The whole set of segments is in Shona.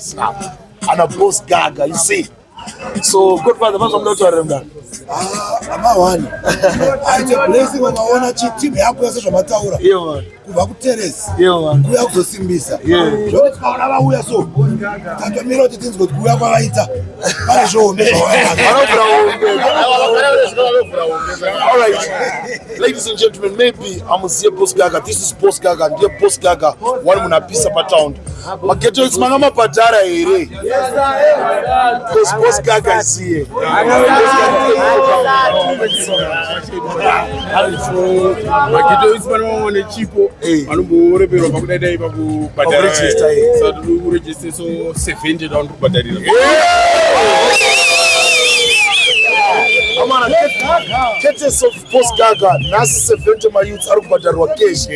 this now. And a Boss Gaga, you see. So, Godfather, what's I'm not telling them? I'm one. I'm a blessing of my own team. I have to say, I'm a tower. Kuva kuteresi kuya kuzosimbisa zvekuti paona vauya so tatomira kuti tinzwe kuti kuya kwavaita pane zvoombe. All right, ladies and gentlemen, maybe amuziye Boss Gaga. This is Boss Gaga. Ndiye Boss Gaga wari munapisa patown mageto isi manga mabhadhara here because Boss Gaga is here. Mageto isi manga chipo anumbo repero pakudai pakubhadhara so to register so $70 kubhadharira. Amana Ketes of Boss Gaga nasi 70 mayouths ari kubhadharwa cash.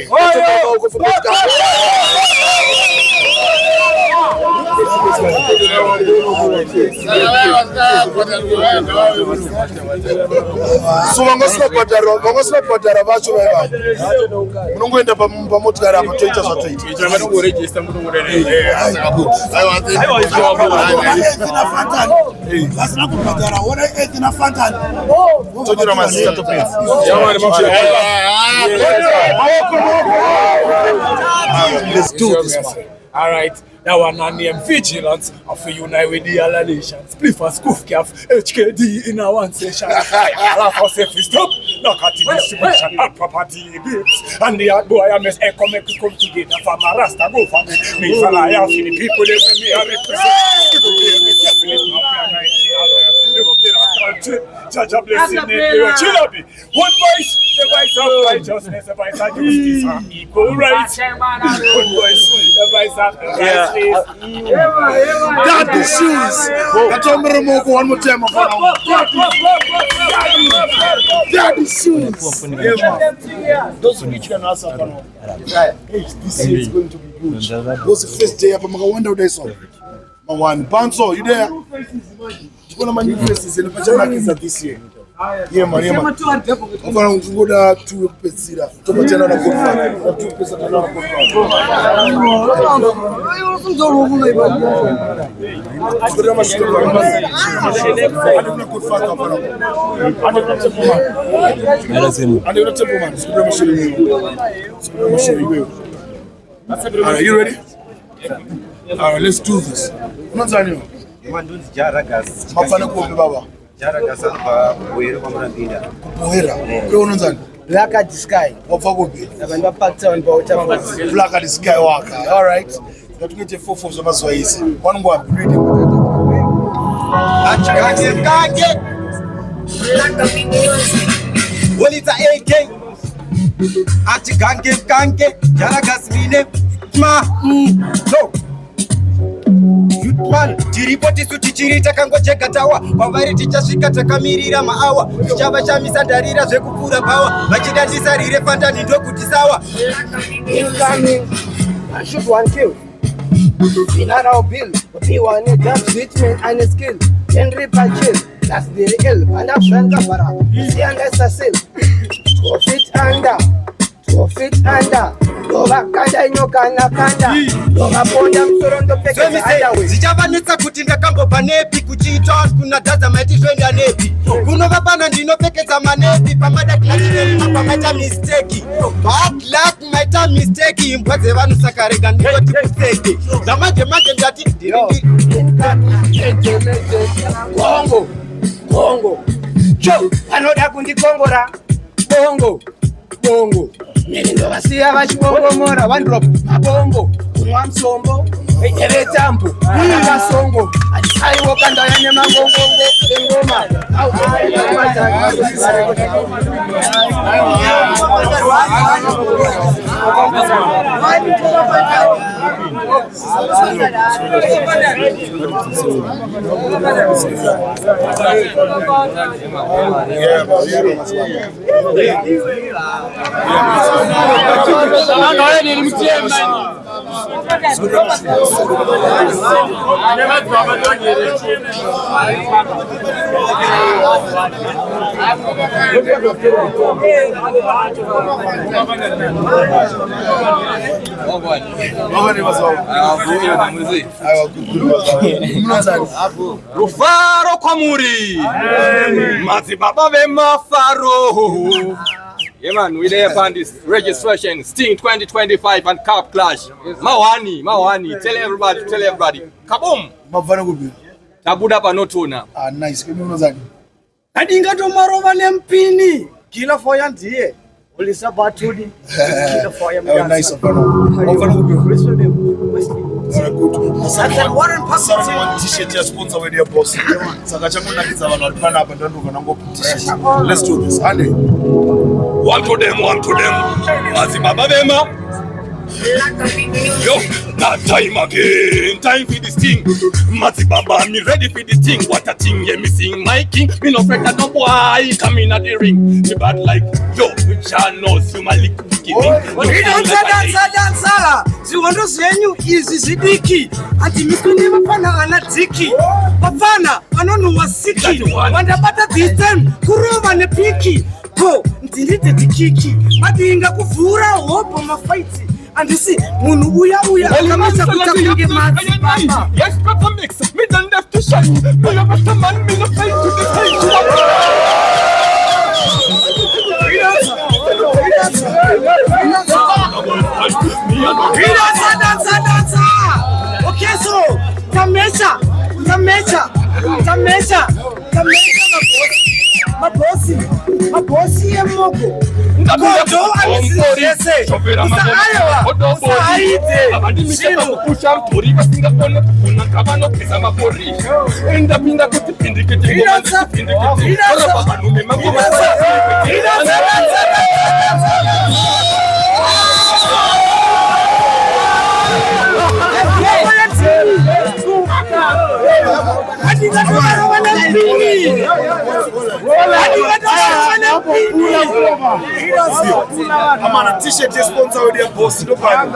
So vangasina bhadhara vacho vaiva munongoenda pamotikari apa toita zvatoita vanongoregister vasina kubhadhara ona ethina fantani tochera mazita topedza. Let's do this one. All right, now one name Vigilance of unite with the other nations. Spliff and Scoof Calf, HKD in a one session. Allow for safety stop, knock at the distribution and property bills. And the hard boy I must come together for my rasta go for me for I have the people that me I represent. Judge a blessing in your chillabi. One voice, the voice of righteousness, the voice of justice and equal rights. One voice, the voice of justice. Daddy shoes. One more time. Daddy shoes. Those who can answer. This year is going to be huge. What's the first day? I'm going to wonder this one. One Panso, you there? One of my new faces in the Pachamaki this year. Yeah, man. I'm going to go to 2 pesira. To much another good fan. 2 pesira another good fan. Are you ready? All right, let's do this. What's your name? Jaragas. Mafana kuombe baba. Jaragas alba Buhera kwa Mrandinda. Buhera. Kwa unanzani? Black at the sky. Wafa kupi? Nabanda packed on Bauta. Black at the sky waka. All right. Natungete 4 for zama Swahili. One go and read it. Kage. Wolita AK. Gange. Jaragas mine. Ma. So. Man, tiripoti suti chirita kango cheka tawa pavari tichasvika takamirira maawa tichava chamisandarira zvekupfuura pawa vachidandisa rire fantani ndokuti sawa Incoming. I shoot one kill. In our bill, we want a job treatment and a skill. Henry Pachil, that's the real. And I'm Franka Para. See and assassin. 2 feet under. 2 feet under. Dova kanda inokana kanda. Dova ponda msorondo peke underway. Zichavanetsa kuti ndakambobva nepi kuchiita kuna dhaza maiti zvoenda nepi kunova pano ndinopfekedza manepi pamadakiapamaita misteki bad luck maita misteki imbwa dzevanhu saka rega ndingoti kupfeke zvamanje ndati Kongo cho anoda kundikongora bongo Nindovasiya vachibongomora vandrop mabombo kunwa musombo evetambo akasongo aiwoka ndayane mangongongo engoma Rufaro kwa muri Mazi baba ve mafaro. Yeah man, we there upon this registration Sting 2025 and Cup Clash. Mawani, tell everybody. Kaboom. Mavana kubi. Tabuda pa notona. Nice. Kemi unazani. Adinga to marova lempini. Kila foya ndiye. Ulisa batudi. Kila foya mwana. Nice Mavana kubi. Very good. Sasa one t-shirt ya sponsor with your boss. Saka changu nakiza wana walipana hapa ndio kanango t-shirt. Let's do this. Ande. One to them. Mazi baba vema. Yo, that time again. Time for this thing. Mazi baba, me ready for this thing. What a thing, yeah, me sing my king. Me no afraid that no boy come in at the ring. Me bad like, yo, which I know, you my little dansa. Ziwando zenyu izi zidiki. Ati mikuni mapana anatiki. Papana, anonu wasiki. Wandapata this time, kurova ne piki. Ko, ndilite tikiki. Madinga kuvura, hopo mafaiti. And you see, munu uya kamata kutakuge mazi baba. Yes, brother mix, me done left to shine. Me a better man, me no fight to the fight. Dansa. Okay, so, Tamecha, mabosi ya moko. Kodo amisese. Usahaite. Shiro. Pusha mtori basinga kona kabano pesa mapori. Enda pinda kutipindi kiti. I'm on a t-shirt sponsor with your boss. No problem.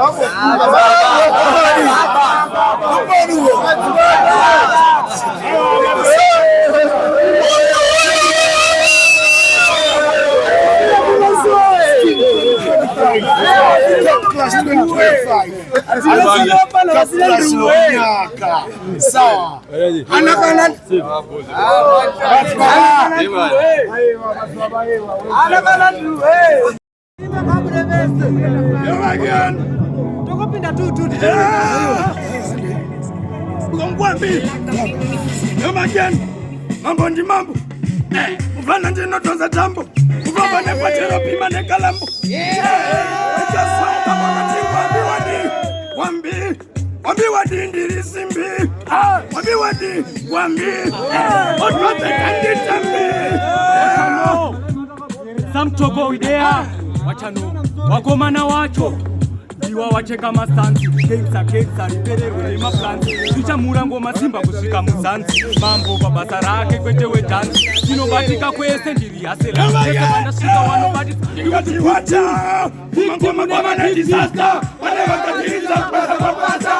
Mambo mvana nje notonza tambo uvamba nepatero pima nekalambo wambi wadi ndiri simbi wambi wadi otote kanditambi samtoko idea wachano wakomana wacho ndiwa wacheka masanzi keksa ripererwe nemaplanzi tichamura ngoma simba kusvika muzanzi mambo pabasa rake kwete wedhanzi tinobatika kwese ndiri yaselaaese vandasvika wanobatikaatiwacha mangoma kwavana disasta vane vakatiriza kwasa kwakwasa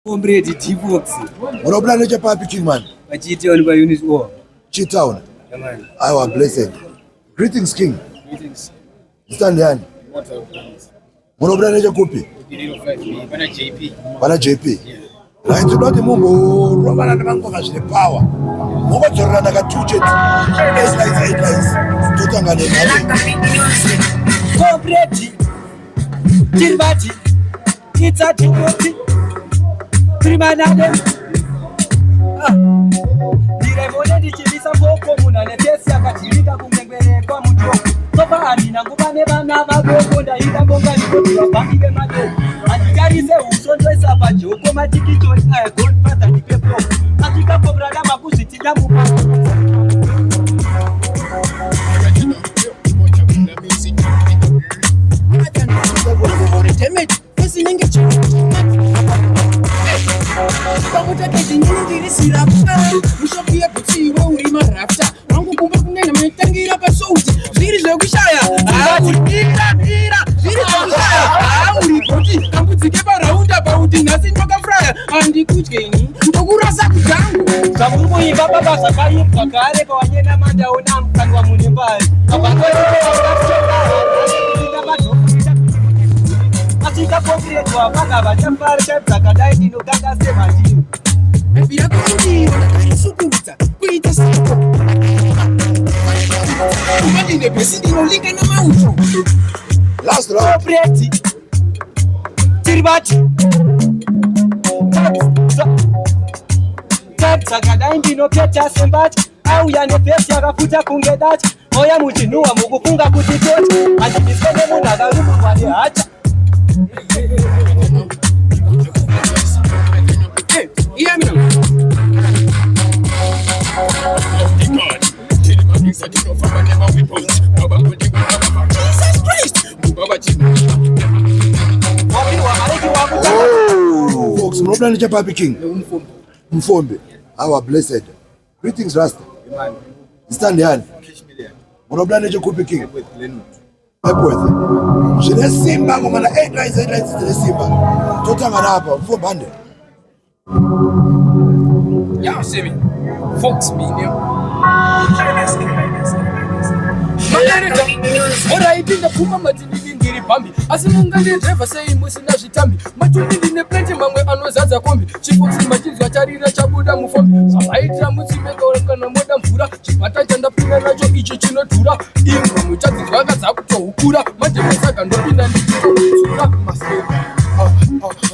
Comrade T-Box. What plan is your papi king man? A G-Town by Unit War. G-Town. I was blessed. Greetings king. Greetings. Stand there. What are plans? What plan is your copy? Bana JP. Bana JP. Right to not the mumbo. Roman and Mango has the power. Mumbo to run like a 2 jet. 8 lines. Totanga de Comrade Tilbati. It's a T-Box. Primanade. Diremone dichibisa mboko muna netesi akatirika kumengwere kwa mjoko. Sofa amina ngubane bana vagogo ndaida mbonga nikotiwa bambike mado. Anjigarize usondwe sapa joko matikicho godfather nipepo. Atika pobrada makuzi tijamu. ndi kutyeni okurasa kutangu Samukuimba baba sakaimba kare kwa wanyena manda una mkanwa munembali Atika konkretwa bana bachafari chakadai dinoganga semati Ebia kuti ndakasukuza kuita siko Umadine pesi dinolinga na mauto Last round. Preti Tiribati Chakadai dinopeta sembati au yanepesi akafuta kungedati Oya muchinua mukufunga kutitoti Ajibisene munagarumu wale hacha Hear me now. Jesus Christ! Oh, folks, Mnobla Nature Papi King. Mfombe. Our blessed. Greetings, Rasta. Stand hand. Mnobla Nature Papi King. Epwethe. Shile Simba ngomana 8 lines zile Simba. Totanga hapa, Mfombe hande. Yeah, see me. Folks, me now. Oraipinda kuma matindi ngiri pambi asinungane driver sei musina zvitambi matundi ne plenty mamwe anozaza kombi chifoxi machinzwa charira chabuda mufombi samaitira mutsimeka kana moda mvura chipata chandapinda nacho ichi chinodhura imwe muchadzizwa kadzakutohukura manje masaka ndopinda ndichitotsura maseka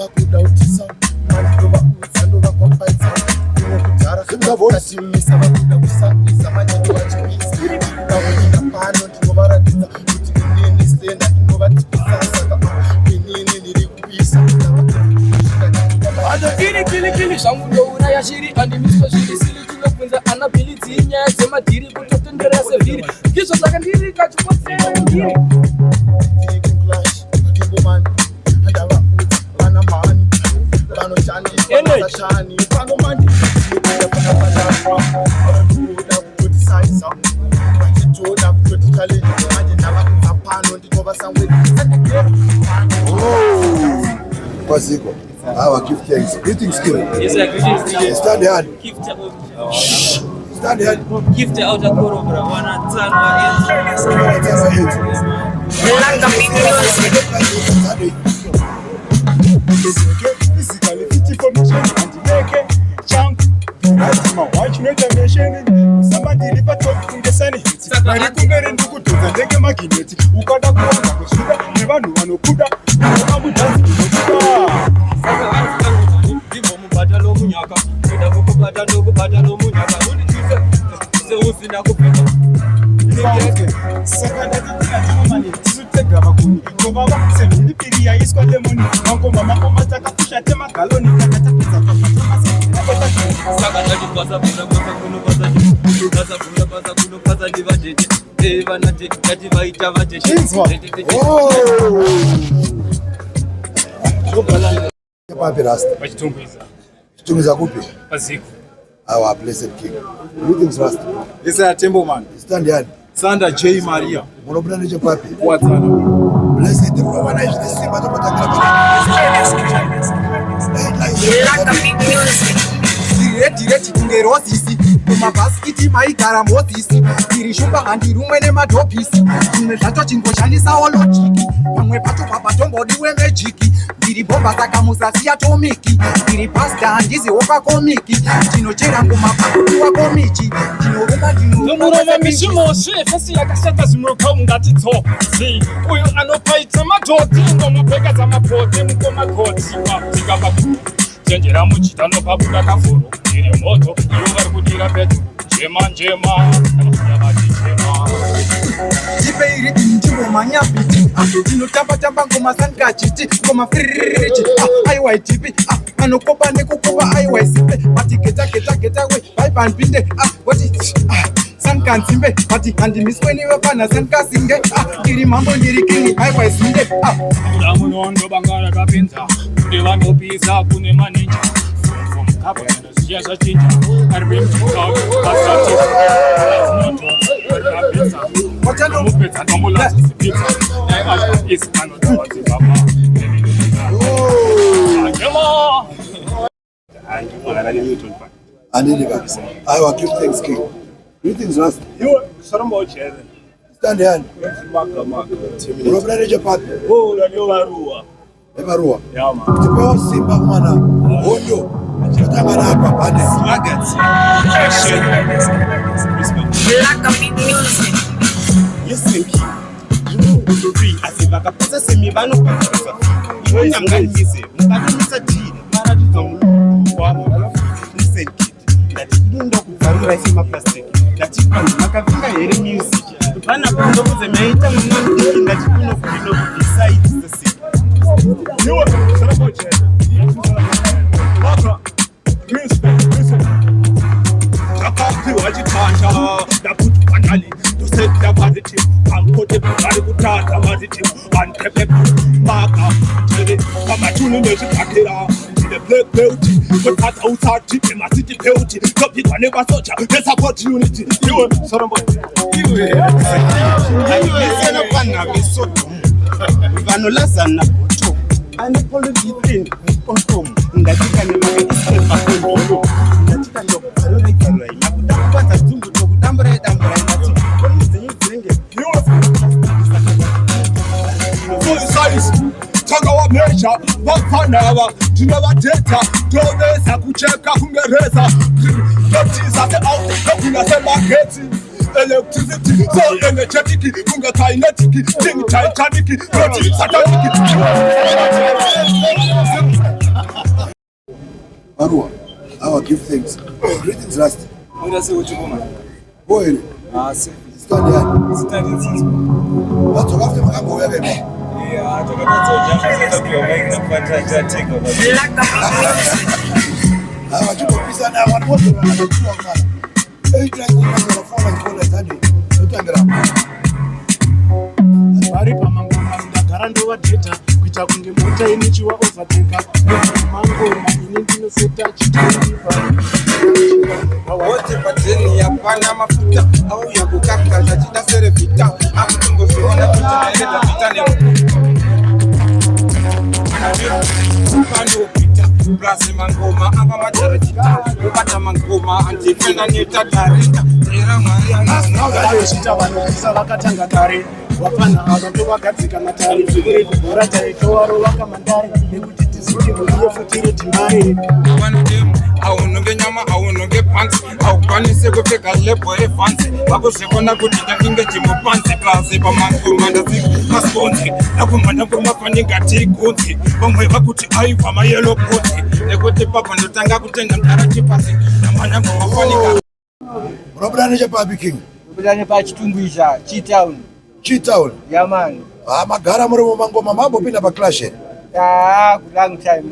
akudautisa mandova uzandova kwapaisa kudhara simisa vakuda kusambisa machito vachipisa pano ndinovaratidza kuti inini stenda inovatikisasaka inini ndiri kupisa kili zvangu ndouraya shiri andimiswa zviri siri tinobvunza ana bhilidzi inyaya dzemadhiri kutotenderera sevhiri ndizvo saka ndiri kachipotsera ndiri vana mhani vanoshandisachani panomandi Kwaziko. Our give thanks. Greetings, King. Yes, sir. Greetings. Stand hand. Stand hand. Gift out of Korobra. Papi Rasta. Chitungiza kupi? Paziko. Our blessed King. Greetings, Rasta. Yes, sir. Tembo man. Stand hand. Sanda J Maria. Mnobla Nature Papi. Watana. Blessed the Roman is the Simba to direti kungerosisi kumabhasikiti maigara mozisi tirishumba handirumwe nemadhobhisi zvimwe zvacho chingoshandisawo lojiki pamwe pacho papatombodiwe mejiki ndiri bhomba saka musasiya tomiki ndiri pasta handiziwo pakomiki ndinochera ngumapakudiwa komichi ndinorumba nomurova mishimoshe fesi yakashata zvimwepa ungatidzozi uyu anopaita madhoti ndomupfeka dzamapoti mukomakotiwa dzingapa chenjera muchita nopabuda kafuro iri moto ivo vari kudira petu njema anofuyavati njema Jipeiri ndingomanya biti ndinotamba ngomasankachiti ngomafiririchi aiwaitipi anokopa nekukopa aiwaisipe bati geta we vaipandipinde wati sankanzimbe bati handimisweniwe pana sankasinge ndiri mambo ndiri kingi aiwaisinde kuda munondo bangara kapinza kuti vanopisa kune maninja zviya zvachinja ari vemutau vasati zinoto mupedza tombolazizipidza naivazvaisi anotovadzidzama ngale Newton Park. Andini kabisa. I will give thanks King. Greetings Rasta. You Solomon Chere. Stand here. Maka. Urobra reje papi. Oh, ndio barua. Ebarua. Yama. Tipewa Simba mwana. Ondo. Tutangana hapa pande. Sluggards. Black music. Yes, thank you. Free as if I could process me by no purpose. I'm going to say, Mr. G, Marathon, listen, kid, that you don't know who I see my plastic, that you can make a very music. The plan of the main time that you know besides the sick. You are Solomon Chere. Maka. Listen. Akati wajitanja na kutu panali to set the positive and put the body kutata positive and pepe maka tele kama tuni mejipakira the black belt but hata usati kama city belt copy kwa never socha the support unity you Solomon You listen up and have a sort Vanola sana to and the policy thing on home that you can never escape back home that you can look Takawa mesha, wakanawa, tunawa data, tuweza kucheka kungereza. Notice at the out, kuna sema geti. Electricity, so energetic, kunga kinetic, ting titanic, roti satanic. Barua. I will give thanks. Greetings Rasta. Muda se uchukuma. Boy. Stand here. Standing since. Watu wafute makambo wewe. Yeah, tukapata ujanja sasa kwa wengi na kupata jatiko. Hawa tuko pisa na watu wote wanajua bana. Class ni wanafanya kwa tani. Tutangara. Bari pamangoma ndagarando wa data kuita kunge mota inichiwa overtake. Mango manyini ndinoseta chitipa. wote pateni ya pana mafuta au ya kukaka za jita sere vita amutungo fiona kuteneleta vitane pano pita blasi mangoma amba machara jita upata mangoma antifena nita tarita tera maria Naga shita vanokisa vakatanga kare wapana abantu vagadzika matari bora taitowaro vakamandari nekuti tizuke muliye futire timare aunonge nyama aunonge pants aukwanise kupfeka lebo refansi vakuzvikona kuti ndakinge chimupanzi klasi pamangoma ndazika masponzi nakumhanya kwemafaninga tiri gunzi vamwe vakuti aibva mayelo ponzi nekuti papa ndotanga kutenga mdara chipasi namhanya kwemafaninga Urobra reje papi King. Ubudane pa Chitumbisha, Chitown. Chitown. Yeah man. Magara muri mangoma mambo pinda pa clash. Ah, long time.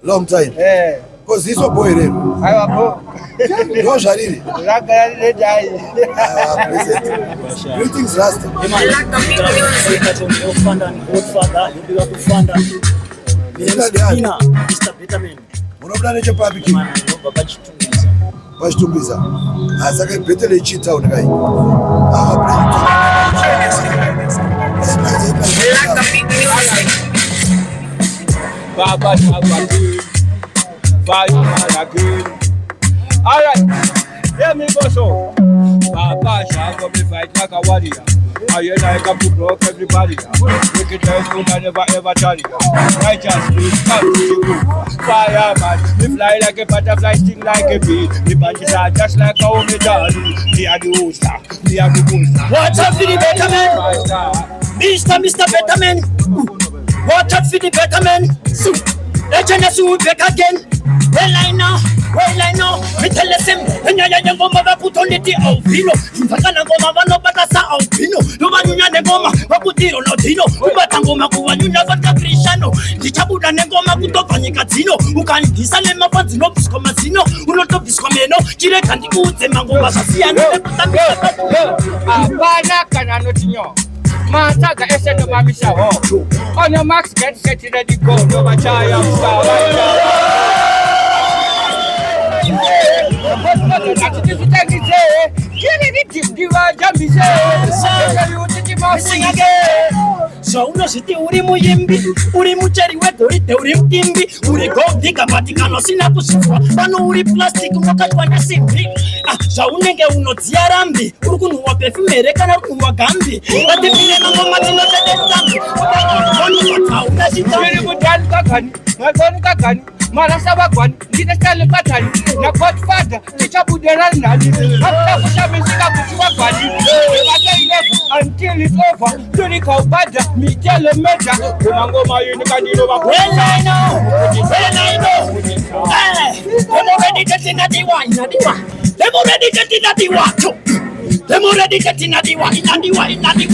Long time. Eh. Cause hizo boy leo. Aiwa bro. Ndio jariri. Langa ile dai. Greetings Rasta. Mr. Peterman. Urobra reje papi King. Pachitumbiza. Asaka betele Chitown kai. Baba Shabaki. Fire again. Alright. Hear me go so. Baba Shabaki fight like a warrior. I like a to block everybody. Wicked guys who never ever tell you. Righteous come to you. Fireman, we fly like a butterfly, sting like a bee. The bunches are just like a omega. We are the hoster, we are the booster. Watch out for the better man, Mr. Better man. Watch out for the better man. Legend is who back again. Well I know, me tell them, and you go mother put on the albino. You can go mama but that's albino. No one you never put it on Latino. But I'm going to never get Cristiano. The Chabuda Negoma put up on Nicatino, who can disalem up at the Nobis Comasino, who not of this comeno, Chile can do the Mango Bassiano. Abana Cananotinho. Mataga esendo mamisha ho. On your max get set ready go. No machaya. Ati tisitaki je. Kile ni diva jambi je. You Sing again. So unoziti uri muyimbi, uri mucheri wegoride, uri mtimbi, uri gold kapatikano sina kusifwa, pano uri plastic unokatwa nesimbi. So unenge unodzia rambi, uri kunhuwa perfumere kana uri kunhuwa gambi. Vatipire mangoma tinotede tambi, unotata unazita. Uri mudhani kagani, mazoni kagani, marasa bagwani, ndine style patani, na Godfather, tichabude nani. Hata kushabishika kuchua gwani, wake ilefu, until it's over, tunika ubada, mitele meja, kumangoma yunika nilo wako. Well I know. Them already getting at the one, them already getting at the one. Them already getting at the one, in the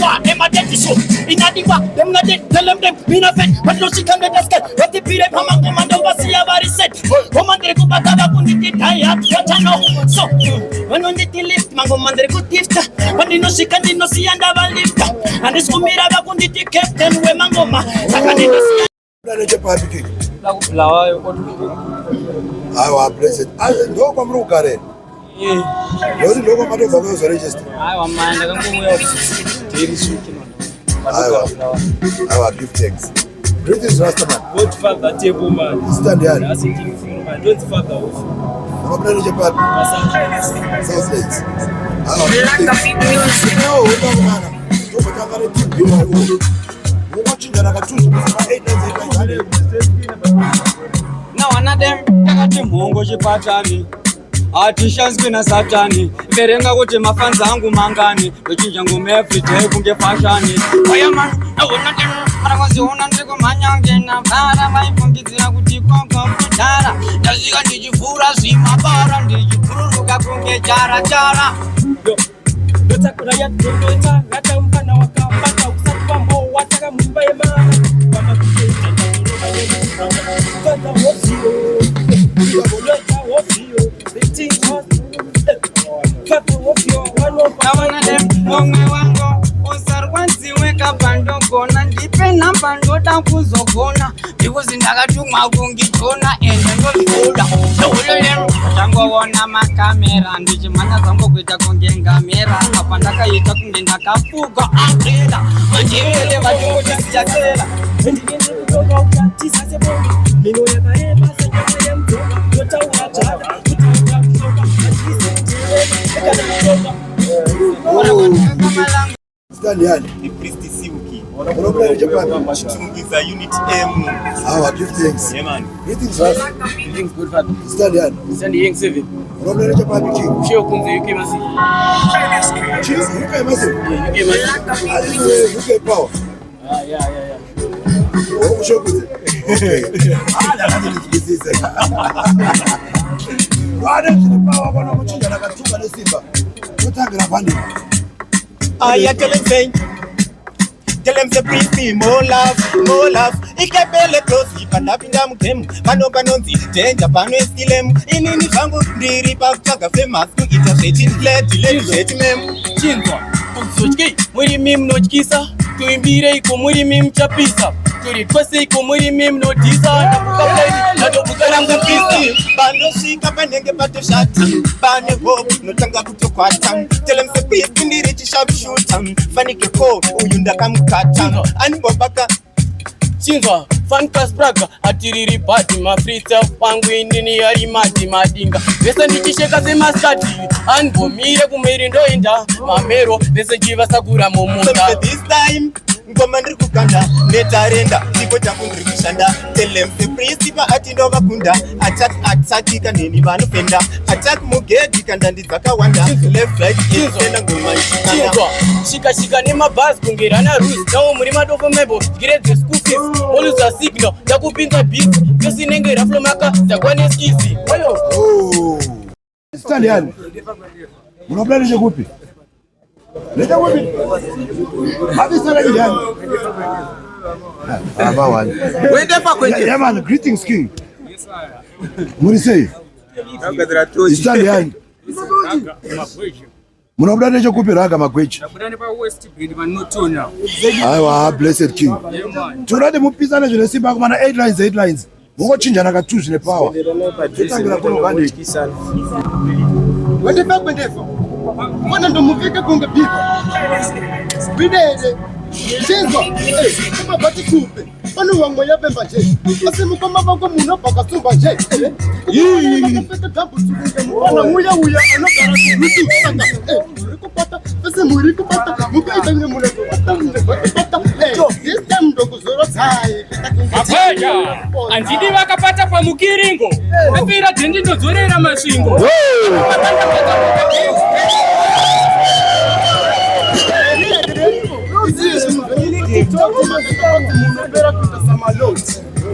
one. Them are dead so, in the one. Them not dead, tell them be not fed, but no she can let us get. What the period, Pamangoma, don't see a very set. Commander Kubaka, Kundi, tired, what I know. So, when on the lift, Mangomandre could gift, but you know she can not see and have a lift. And this Kumira Kundi captain, where Mangoma, Sakani. Awa blessed. Ndo kwa mrukare. Yozi ndo kwa madogo kwa register. Awa manda kanguya tiri suki Awa gift thanks. Greetings Rastaman. Godfather table man. Stand here. That's it from my Godfather of. Problem je papi. South Lakes. Black Fit Music. No, ndo bana. Ndo kutangale timu hiyo. Mochinga na katuzu kwa 8 Now one of them takati mungo chipatani atishanzwi na satani verenga kuti mafanza angu mangani dochinja ngoma everyday kunge fashani oya man naona dem marakoziona ndiko manyange na bara vaifungizira kuti kongo kudara ndazika ndichifura zvimabara ndichifururuka kunge chara ndotakura yadondota ngata mfana wakambata usati pambo wataka mumba yemana Mongwe wango usarwanziwe kapandogona ndipe namba ndoda kuzogona because ndakatumwa kungitona ende ndozvoda ndoulolero ndangoona makamera ndichimhanya zangu kuita kunge ngamera apa ndakaita kunge ndakafuga angela manjevele vatingotisichasera ndinendotoka ukatisa sebongi mino yakareba senyama yemdoga ndotaura dzada kuti ndakusoka Stand here. The priest Siuki. Problem je papi. Chitungiza unit M. Awa gift thanks. Yeah man. Greetings Rasta. Greetings Godfather. Stand here. Send the young 7. Problem je papi king. Shio kunze UK Massive. Cheers. UK Massive. Yeah, UK Massive. I think UK power. Yeah. Oh, show kunze. Okay. That's what this is. Wada chini power bwana mchinja na katuka na Simba. Utagira pande. I tell him say the priest more love. Ikepele close panapinda mkemu pano panonzi danger pano eskilem inini vangu ndiri pakutsvaga famous kuita zveti mem Chinzwa, umsochki, muri mim nochkisa, tuimbire iko muri mim chapisa, turi twese iko muri mim notisa, nakukapeni, nadobukara mkisi, bando shika panenge pato shata, bane hope, notanga kutokwata, tell him the priest ndiri chishabshuta, fanike ko, uyunda kamukata, anibobaka, Chinzwa, Fancast Braga, atiriri pati, mafrita, pangu indini yari mati madinga, vesa nichisheka se maskati, anbo mire kumeri ndoinda, mamero, vesa jiva sakura momunda. So this time, ngoma ndiri kukanda, netarenda, ndipo changu ndiri kushanda, tell him the priest pa ati ndova kunda, attack kaneni vanofenda, attack mugedi kandandi dzakawanda, left right, enda ngoma ichikanda. Chinzwa, shika nema bus kungerana rules, nawo muri madofo mebo, grade school fees. Oluza signal, takupinza beat, vesi nenge raflomaka, takwane skizi. Oh. Stand here. Unapenda je kupi? Leta kupi? Hadi sala yani. Aba wani. Wende pa kwende. Yeah man, greetings king. Yes sir. Murisei. Stand here. Munabudane je kupi raga magwechi. Munabudane pa West Breed vanotona. Aiwa blessed king. Turade mupizana zvine simba kumana 8 lines. Mungochinjana ka 2 zvine power. Tutangira kuno kandiki sana. Wende pa kwende. Mbona ndo mufike kunge biko? Bidele. Chezwa. Kama bati kupe. Pano wango ya bemba je. Asimu kama bango muno baka sumba je. Fete gambu sukunge mwana muya uya anokara kurutu sanga. Murikupata. Fese murikupata. Mukaita nye muleko. Pata. This time ndo kuzoro sai. Apoja. Anjidi wakapata kwa mukiringo. Mefira tendi ndo zorera mashingo.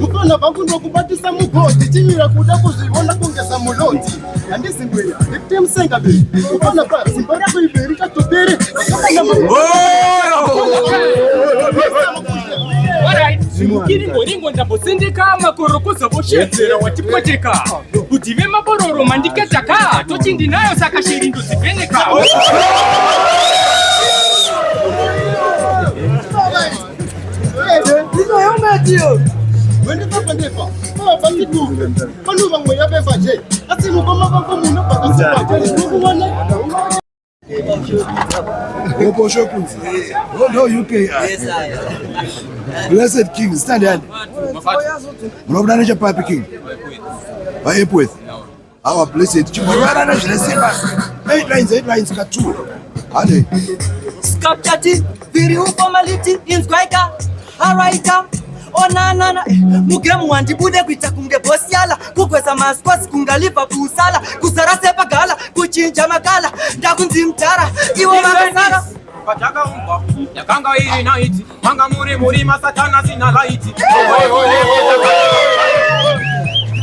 Mukona vangu ndokubatisa mugodi chimira kuda kuzvivona kungesa muloti handizingwira ndikuti musenga beri ukona pa zimba rako iberi katopere Mukiringo ringo ndambosindika makoro kuzovoshedzera watipoteka kuti vemabororo mandiketaka tochindinayo saka shiri ndozivheneka. Blessed King, stand here. Mnobudane cha Papi King. By Epworth. Our blessed King. 8 lines got 2. Hadi. Skapchati, viri formality in Squaika. Alright. Onana mugemu wandibude kuita kunge boss yala kukweza masquas kungalipa busala kusara sepa gala kuchinja makala ndakunzi mtara iwe makasara Pataka umba yakanga iri naiti manga muri masatana sina laiti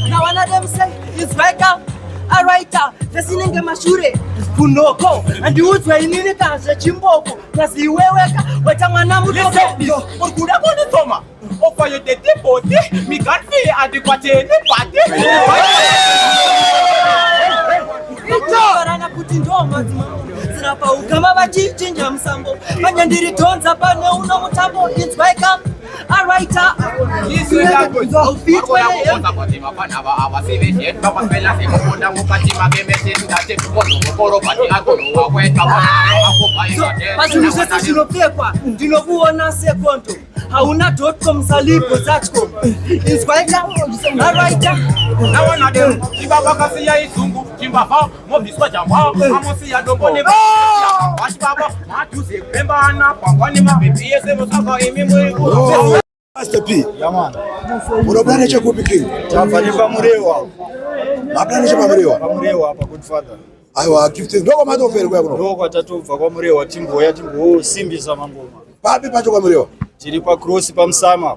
na wana dem say is like a writer fesinenge mashure kunoko andi utwa inini kanse chimboko nasiweweka wetamwana mudoko okuda kuni toma ofaye de depote mi kanfi adikwate ni pate Itorana kuti ndoma zinapa ukama vachichinja musambo panyandiri tonza pane uno mutambo it's like a writer pazvinhu zvinopfekwa ndinokuona sekondo hauna .com salipo zatcom it's like a writer nawana dem ibabakasiya izungu chimbafa mobiswa jamba amosiya dombone bashbaba matuze pembana kwangwani mabibi yese musaka imimwe Master P. Yaman. Mnobudane cha Papi King. Tafanyika murewa. Mabudane cha Pamurewa. Pamurewa hapa good father. Aiwa gifting. Ndoko matofere kwa kuno. Ndoko atatobva kwa murewa timboya simbisa mangoma. Papi pacho kwa Murewa. Tiri pa cross pa msama.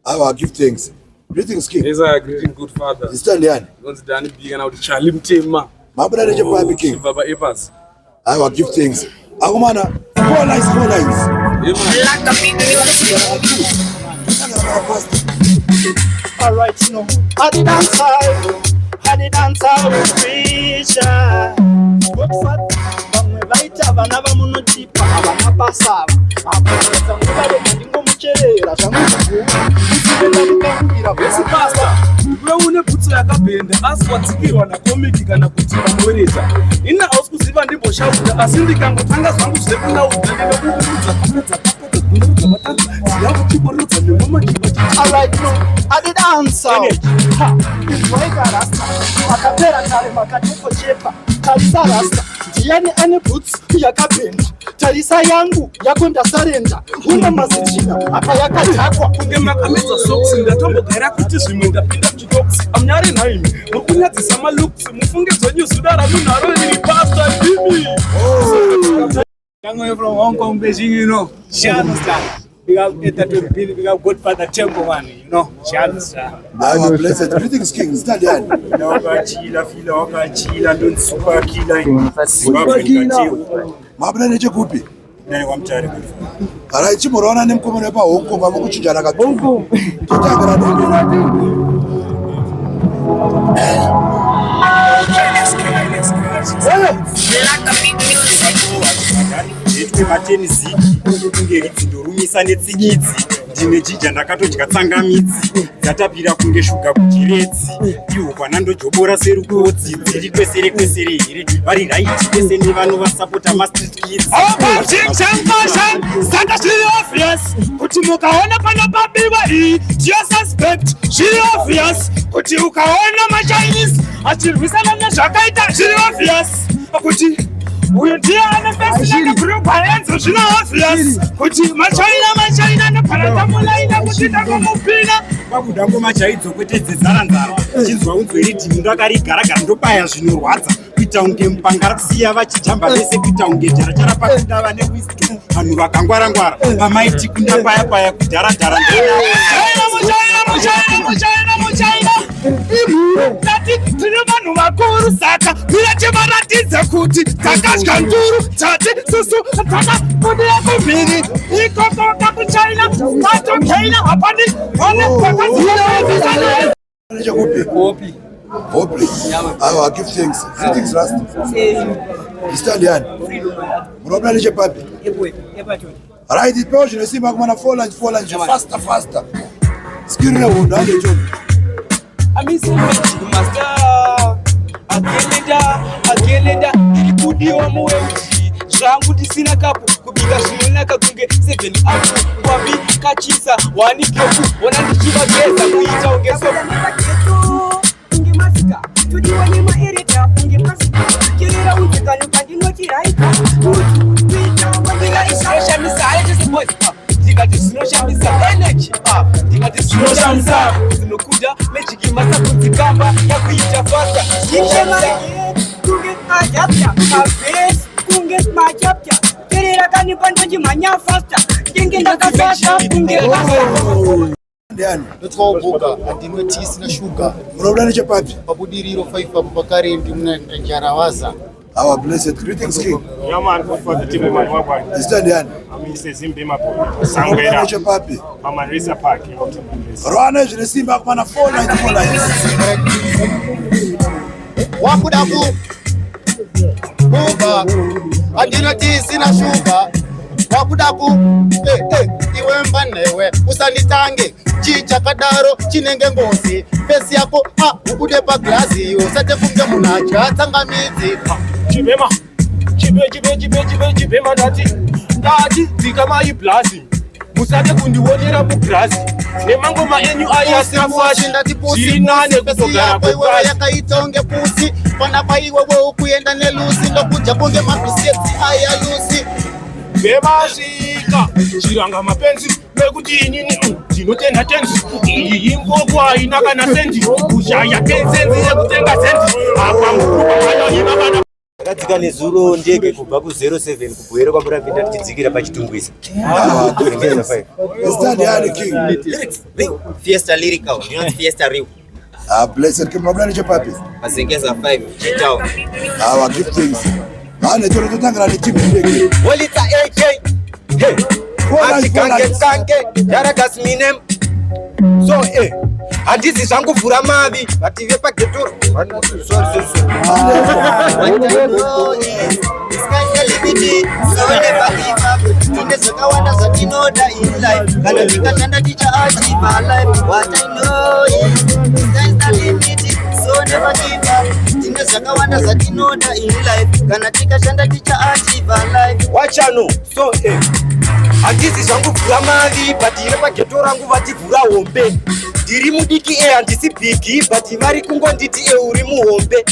Aiwa giftings. Greetings King. Yes, I greeting good father. Stand yani. Don't dani big na uti Charlie Mtema. Mabudane cha Papi King. Baba Evans. Aiwa giftings. Akumana 4 lines. Like the big music. Alright, no. I the dancer with Risha. Good fat, bamwe baita bana bamunotipa abana basaba. Abaza ngubale ndingo mucherera shamuku. Isibenda bukambira bose pasta. Wewe une putso yakabhenda asi watsikirwa na komiki kana kuti vanoreta. Ina ausikuziva ndimboshavuta asi ndikangotanga zvangu zvekuna udhanira kukudza kupedza alright, no. I the dancer. Ha, it's like a rasta. Akapera kare makatuko chepa. Tarisa rasta. Ndiani ane boots yakabhenda. Tarisa yangu yakonda sarenda. Una masichina apa yakatakwa. kunge makamedza socks ndatombogara kuti zvimwe ndapinda muchitoksi amnyari nhaimi mukunyadzisa malooks mufunge dzenyu zuda ramunharo riri pasta bibi Coming from Hong Kong, Beijing, you know, Shannon. We got Godfather Temple, man, you know, Shannon. Aiwa blessed. Greetings King. Stand yani. don't super killer. Mabudane cha kupi. Alright, chimurona nemkomana pa Hong Kong amukuchinjana ka Hong Kong. Totagara ndo. Like the big music. nditwe matenisi kunge ridzindorumisa netsikidzi ndine jija ndakatodya tsangamidzi dzatapira kunge shuga kuchiredzi iwo kwanandojobora serukodzi dziri kwesere kwesere here vari raiti kwese nevano vasapota mastreet kids saka zviri obvious kuti mukaona panopabiwa iyi ndiyo suspect zviri obvious kuti ukaona machinese achirwisana nezvakaita zviri obvious kuti uyu ndiye anefesinakagrupaenzo zvino obvious kuti machaina neparatambulaina kuti takomupina pakudango machaidzo kwete dzezaranzara chinzwa unzwe riti mundu akarigaragara ndobaya zvinorwadza kuita unge mupangara kusiya vachijamba vese kuita unge jarachara pakundava newisdom vanhu vakangwarangwara pamaiti kundapayapaya kudharadhara muchaina tati tine vanhu vakuru saka virachivaratidza kuti takadya nduru tati susu takabudira kumhiri ikokoka kuchaina katokeina hapani one kwakaziaa Hope. I give thanks. Greetings, Rasta. Stand here. Murabla leche papi. Right, it goes. You see, Magmana fall lines, faster. Skirina wound, and the job. I miss you, master. Ageleda, ilikudia wa muemji. Jangu disina kapu, kubiga shimuna kakunge 7 apu, wabi kachisa, wani kefu, wanandichiva geza, kuita ungeso. Tudi wani mairita, unge masika, kirira unjika nukandi noti raika. Diga isirosha misa, I just boys. Diga disirosha misa, energy. Diga disirosha misa, zinukuja, mechiki masa kuzikamba, ya kuita fasta. Kunge majapya, kafes, kunge majapya. Kirira kani bandoji manya fasta. Kingi ndakafasta, kunge fasta. Ndotwaoboka andimwe tisi na shuga Murabla leche papi. pabudiriro 5 abubakari ndimwe njarawaza. Our blessed greetings, King. Yaman for the team man wagwan. Stand here. Ami se zimbe mapo. Murabla leche papi. Mama Risa Park. Rwana jine simba kumana fall lines. Wakudaku buga andino tisi na shuga wakudaku iwe mbanewe usanitange chicha kadaro chinenge ngozi fesi yako ubude pa glasi yo sate kunge munacha tsangamidzi chibema dati dzikama iblasi musade kundiwonera mugrasi nemangoma enyu ayasafashi ndatipusinane kutogara kwewe yakaitonge pusi pana paiwe wewe kuenda nelusi ndokuja kunge mabiseti aya lusi bebasika chiranga mapenzi bekuti inini tinotenda tenzi iyi ingoko haina kana sendi kushaya kenzenzi yekutenga sendi apa mukupaayoinakana Katika nezuro ndege kubva ku07 kubwera kwamurapinda tichidzikira pachitungwisa. Stand here, King. Fiesta lyrical, not fiesta real. Blessed King. Murabla leche papi. Mazengeza 5 G-Town. Our give thanks. Ane tolo tutangala ni timu ndege. Walita AK. Hey. Kange yara gasminem. So handisi zvangu vhura mavi vative pageto tine zvakawanda zvatinoda in life kana tikashanda tichaachiva life what I know is sky's the limit so never give up tine zvakawanda zvatinoda in life kana tikashanda tichaachiva life wachano so handisi zvangu vhura mavi patire pageto rangu vativhura hombe ndiri mudiki handisi bigi but vari kungonditi uri muhombe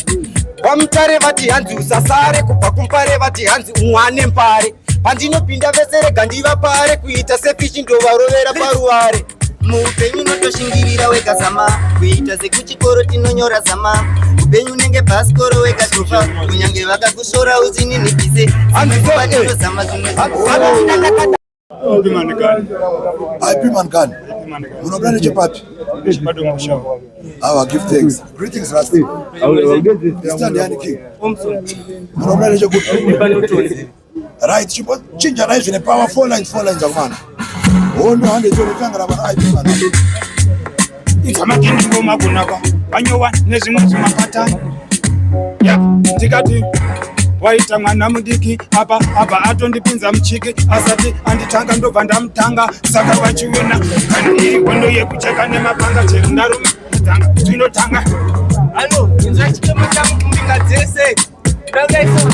vamutare vati hanzi usasare kubva kumpare vati hanzi umwane mpare pandinopinda vese rega ndivapare kuita sefishi ndovarovera paruare muupenyu unotoshingirira wega zama kuita sekuchikoro tinonyora zama upenyu unenge bhasikoro wega tofa kunyange vakakushora uzininipise andikubatinozama zvimwe IP Mankani. Murabla leche papi. Our give thanks. Greetings, Rasta. Stand here, King. Murabla leche good. Right, chipo chinja na izvine power 4 lines akumana. Hondo hande tolo kangara bana IP Mankani. Itamakini ngoma kunaka. Banyowa nezimwe zimapata. Ya, tikati waita mwana mudiki apa atondipinza muchiki asati anditanga ndobva ndamutanga saka vachiona kana iri hondo yekucheka nemapanga chero ndarume tinotanga alo inzwa chitemo changu kumbinga dzese ndangaiso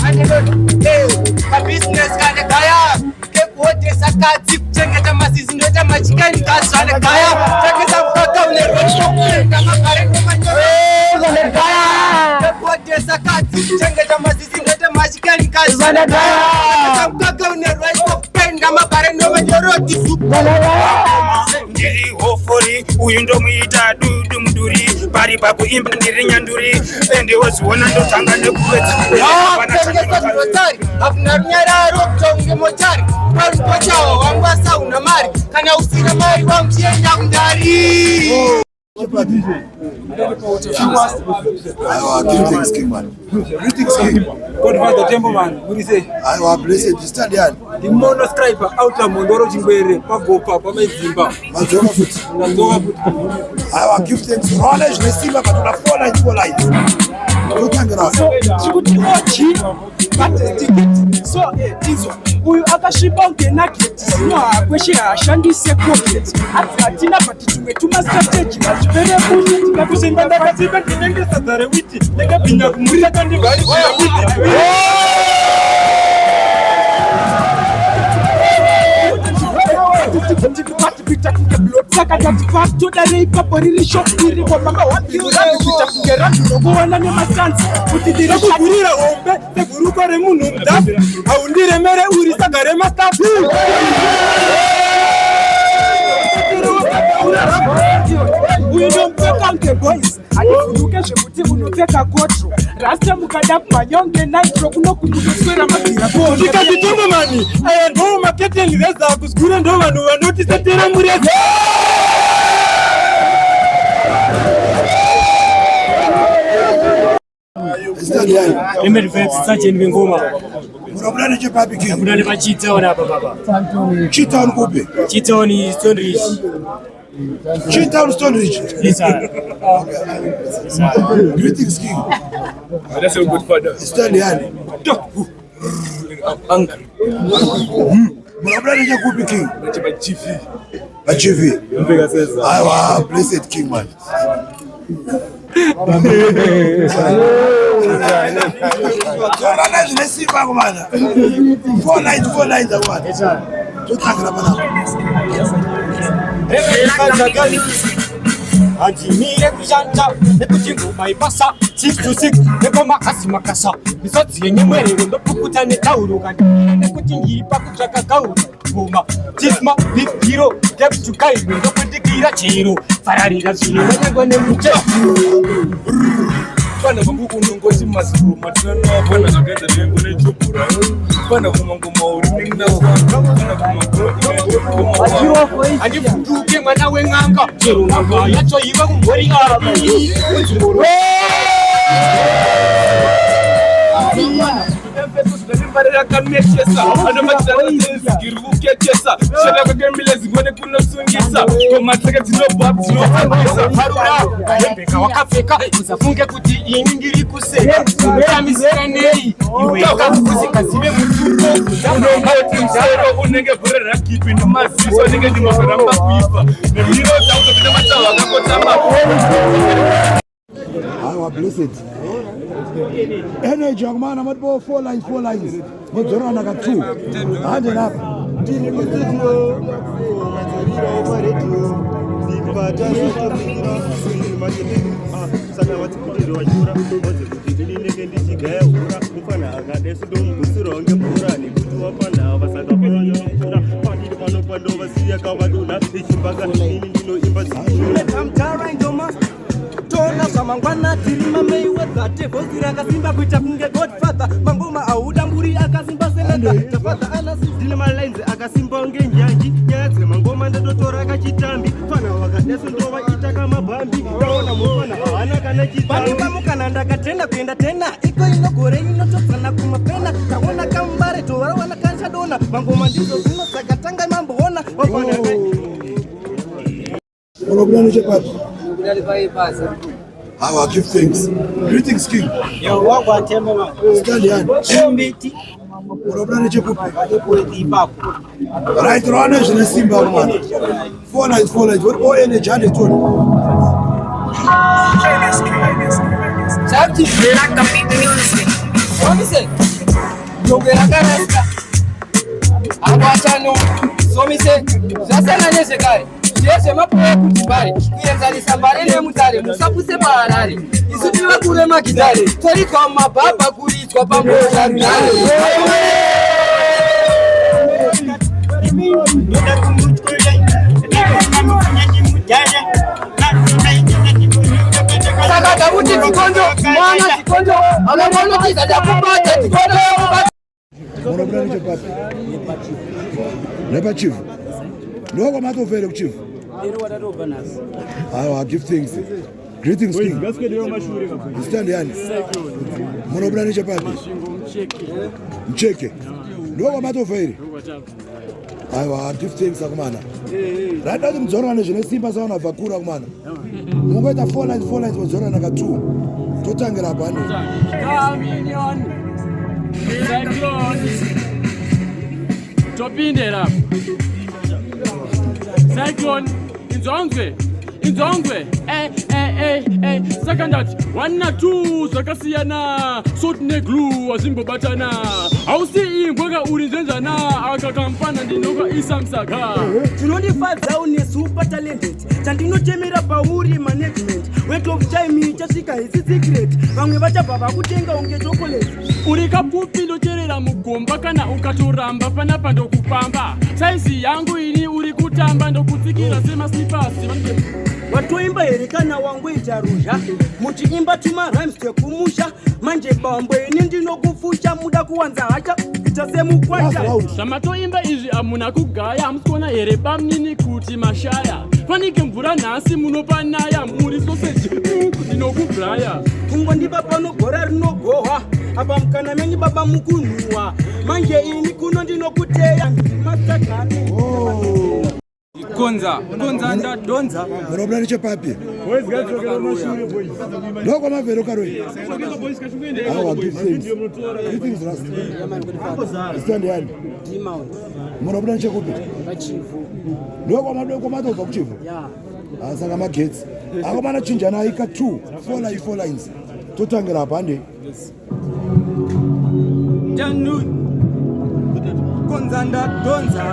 kabusiness kane kaya kekuhodhesa kadzi kuchengeta mazizi ndoita machikani kazi ane kaya takisa mukaka une roshokandamagare kekuhodhesa kadzi kuchengeta mazizi ndoita machikani kazi ane kaya takisa mukaka une roshokandamagare novenyoroti ndiri hofori uyu ndomuita dudu muduri pari pakuimba ndiri nyanduri endewoziona ndotanga nekuwetsaari hakuna runyararo kutonge motari parupochawo wangwasa una mari kana usina mari wamuchienda kundari Greetings, King man. Greetings, King. God Father Temple man, what do you say? I was blessed to stand here. The mono striper out of Mondoro Jingwere, Pagopa, Pamezimba. I will give thanks for knowledge, receive but to the 4 lines, 4 lines. So, uyu akasviba ugenageti zvino hakweshe haashandise koketi asi hatina bati tumwe tumastrateji mazvipere kuti tikakusenga ndakaziva ndinenge sadza rewiti ndakabhinya kumurira kandivaiviti kuita kunge blot saka tatipatodarei papo riri shop iri kwamanga wapiuranokuita kunge randunokuona nemasanzi kuti ndiri kugurira hombe seguruko remunhu mudhafi haundiremere uri saga remastafu uyu ndomupfeka nge boys handivhunduke zvekuti unopfeka kotro rasta mukada kumanyonge naitro kunokumbudoswera mabhira tikatitombo mani aya ndo maketeni reza kuzgure ndo vanhu vanotisetera mureza Sergeant Bengoma. Murabula nechepapi King? Murabula nepachitown apa baba. Chitown kupi? Chitown is Stonebridge. Chitown Stonebridge? Yes sir. Greetings King. That's a good father. Stand here. Uncle. Murabula nechepapi King? Nechepachifi. Achivi. I was blessed King man. Four lines of one. Ajimire kujanja nekuti ngoma ipasa 6 to 6 nekomakasi makasa misodzi yenyemwerero ndopukuta netauro nekuti ngiripa kutsvaka gauro ngoma chisma big hero dep to guide ndokundikira chero fararira zvino nanyangwa nemuchero Fana vangu unongoti mazuru matana fana zvakaita ndengo nechokura fana kumangoma uri ninda fana kumangoma andivhunduke mwana weng'anga chero nganga yacho iva kumbori api Parera kanechesa anomatira nezigiri kuketesa shaka kakembile zingone kunosungisa komatsaka dzinobva dzinofambisa parura yembeka wakapfeka usafunge kuti ini ndiri kuseka unotamisira nei iwe wakakuzika zive mutupo musoro unenge bhora rakipi nemaziso anenge ndimazoramba kuipa nemiro dzauzo kuita matsawa akangotamba I was blessed. Energy young man, I'm about 4 lines. But you're on like 2. Hand it up. Tona samangwana tirima meiwedha tevhozira akasimba kuita kunge godfather mangoma audamburi akasimba senata tafadha anasi ndine malines akasimba unge njanji nyaya dzine mangoma ndototora akachitambi fana wakadeso ndovaita kamabhambi ndaona mufana haana kana chipandipamukana ndakatenda kuenda tena iko inogore inotodzana kumapena taona kambare tovarawana kanchadona mangoma ndizo zinosaka tanga mamboona wafana Unogula nechepapi? I give thanks. Greetings, King. Yo, what about Temba? Stand here. Chimbiti. Right, runners in a Simba man. 4 lines. What more energy are they doing? Sabti, black up music. What is it? You get a caresta. I watch I know. So me say, Zasana Nesekai. Yes, I'm a poor body. We are somebody named Mutari, Musapuse Parari. Is it you a good Makitari? So you come my papa, Kuri, Kopambo, Never chief. No one matter of chief. I give things. Greetings, King. You stand here. Monobrani Chapati. Mcheke. No one matter of I give things, Agmana. Right now, the Zoran is Simba Zona Vakura Mana. No matter 4 lines for Zoran Naga 2. Totanga Bani. Topindera Cyclone Inzongwe second that 1 na 2 zakasiyana sotne glue azimbo batana ausi ingwega urinzenzana akakampana ndinoka isamsaka 25 down is super talented chandinotemera pauri management weight of time chasika is secret vamwe vachabva vakutenga unge chocolate uri kapupi ndocherera mugomba kana ukatoramba panapa ndokupamba saizi yangu ini uri kutamba ndokutsikira semaslippers watoimba here kana wangoita ruzha muchiimba tuma rhymes tekumusha manje bambo ini ndinokufusha muda kuwanza hacha kuita semukwasha zvamatoimba izvi amuna kugaya amusikuona here bamnini kuti mashaya fanike mvura nhasi munopanaya muri soseji ndinokubraya kungondiva pano gora rinogohwa apa mukana menyu baba mukunhuhwa manje ini kuno ndinokuteya mastakane Konza ndadonza. Monobrani Chapapi. No come over, look at it. I give things. Greetings, Rasta. Stand here. Monobrani Chapapi. No come out of Chief. Asagama kids. I come on a chinjana, I got 4 lines. Totanga Bandi. Janu. Konza ndadonza.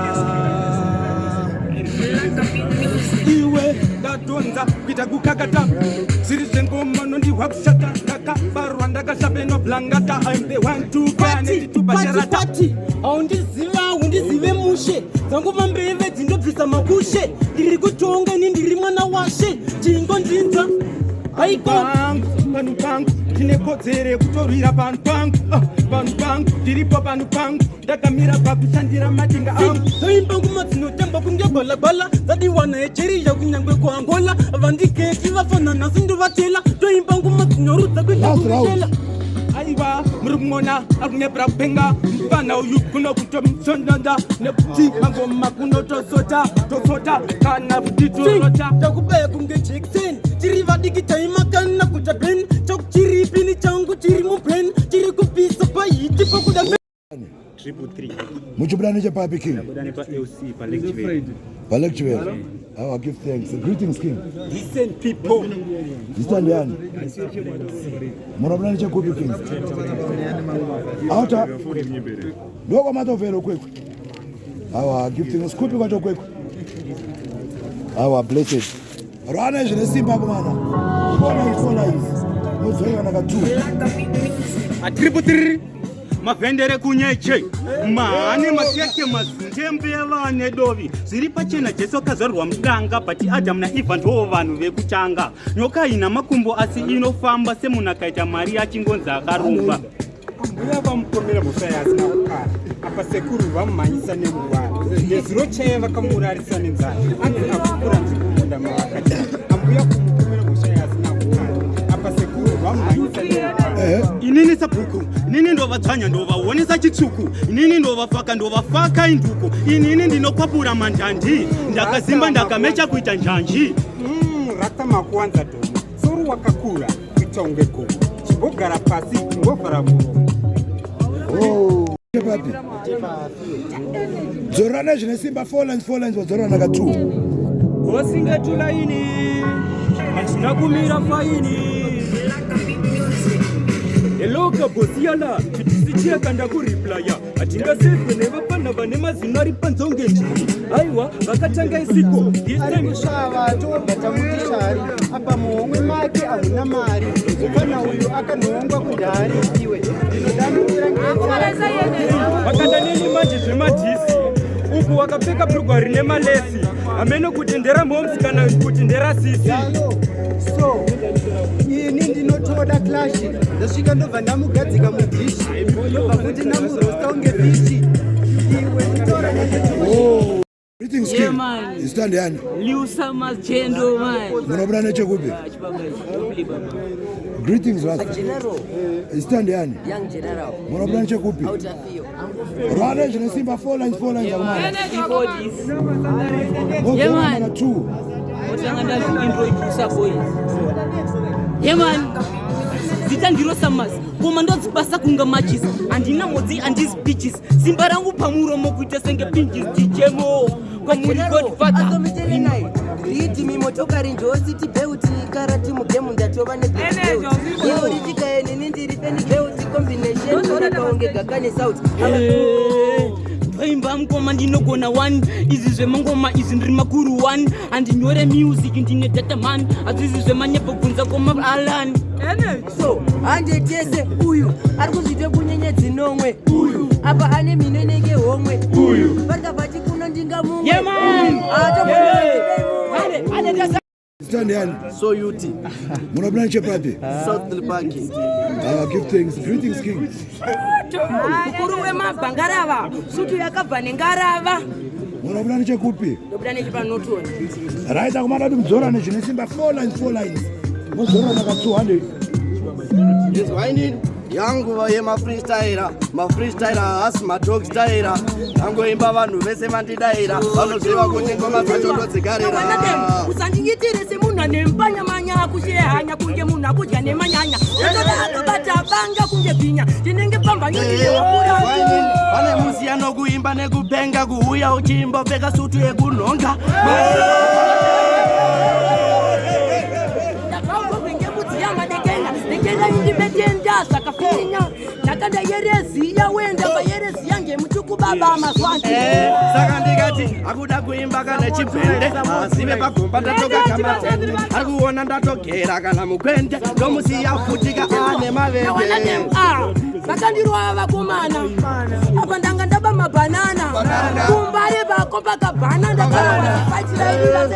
Iwe ndadonza kuita kukakata ziri zvengoma nondiwa kushata ndakabarwa ndakashape noblangata I'm the one to pati haundiziva undizive mushe dzanguva mbeve dzindobvisa makushe ndiri kutonga ini ndiri mwana washe chingondinza panu pangu ndine kodzero kutorwira panu pangu ndiripo panu pangu ndakamira pakushandira matinga angu zoimba ngoma dzinotamba kunge gwalagwala dzadiwana yecheriya kunyangwe kuangola vandiketi vafanana sindovatela toimba ngoma dzinorudza kuita kuitela aiva muri kumona akunebra kupenga mfana uyu kuno kutomsondonda nekuti mangoma kunotosota kana kutitorota takubaya kunge jekiseni chiri vadikita imakana kuta ben chokuchiripini changu chiri muben chiri kupisa paiti pakuda Triple 3. Muchubrani Chapapi King. LC Palekchwe. Palekchwe. I give thanks. Greetings, King. Listen, people. You stand here. Monobrani Chapapi King. Outer. No come out of here quick. I give things. Quick, quick. Our blessed. Runners in the Simba Mana. 4 lines. No Zoya Naga 2. A triple 3. Mavhendere kunyeche mani maseke mazitembe vane dovi zviri pachena Jesu kazvarwa mudanga but Adam naEva ndo vanhu vekutanga nyoka ina makumbo asi inofamba semunhu akaita mari achingonzi akarumba mbuya vamukomera musaya asina kukara apa sekuru vamumhanyisa nemurwari nezuro chaya vakamurarisa nenzara anzi akukura nzikunda mavakati ambuya kumukomera musaya asina kukara apa sekuru vamumhanyisa nemurwari inini sabhuku inini ndovatsvanya ndovaonesa chitsvuku inini ndovafaka ndovafaka induku inini ndinokwapura mandandi ndakazimba ndakamecha kuita njanji rata makuwanza dhomo wakakura kuita unge gogo chibogara pasi chingofara muromo. Papi Zorana zvine simba 4 lines wadzorana ka 2 Wasingatula ini Achina kumira faini Eloka bosiala Chitisichia kanda kuriplaya Achinga sefe neva pana vane mazinari panzonge njiri Aiwa, vakatanga isiko Ari kushava toga tamutishari Apa muhongwe make amuna mari Kupana uyu akanongwa kundari iwe Dinodanura Vakandanini manje zvemajisi Uku wakapfeka brugwa rine malesi Ameno kuti ndera moms kana kuti ndera sisi So, ini ndinotoda clash Ndasvika ndobva ndamugadzika mudhishi Ndobva kuti namurosta unge fishi Iwe nditora nechetumu Greetings king. Stand yani. Liusa Machendo man. Munobra nechekupi? Greetings was. General. Stand yani. Young general. Munobra nechekupi? Rana zvine simba 4 lines amana. Yeah man. 2. Otanga introduce boys. Yeah man. Zita ndiro samas. Koma ndodzibasa kunga matches. Andina modzi andis bitches. Simba rangu pamuromo kuita senge pinches tichemo. Kwa muri godfather. Asomiteli naye. Riti mimotokari njositi beuti karati mugemu ndatova nebeuti. Yori chikaene nindiri feni beuti combination. Tora kaonge gagane south. Imba mngoma ndinogona 1 izi zvemangoma izi ndiri makuru 1 andinyore music ndine data man azizi zvemanyepo kunza koma Alan so ande tese uyu ari kuzvite kunyenyedzi nomwe uyu apa ane minenenge homwe uyu panda pati kuno ndinga mumwe yeah man Stand yani. So yuti. Munobra nechepapi? South Lipaki. Give thanks. Greetings king. Mukuru wemabhangarava sutu yakabva nengarava Munobra nechekupi? ndobda nechipanotoni Right akumada mudzora nezvine simba 4 lines. Mudzora naka 200. Yes, why need yanguva yemafreestyler hasi madog styler angoimba vanhu vese vandidaira vanoziva kuti ngoma dzacho ndodzikarira usandinyiitire semunhu ane mbanyamanya kushehanya kunge munhu akudya nemanyanya otoda atobata banga kunge bhinya tinenge pambanyuiwakura vane musiyano kuimba nekupenga kuuya uchiimbopfeka sutu yekunhonga Independent sakafinya nakanda yereziya wenda bayereziya ngemutuku baba mazwani saka ndikati akuda kuimba kana chipende asive pagomba ndatoka kamatende akuona ndatogera kana mukwende ndomusiya futika ane mavende vakandirova vakomana apa ndanga ndaba mabhanana kumbaye vakomba kabhana ndakaaitira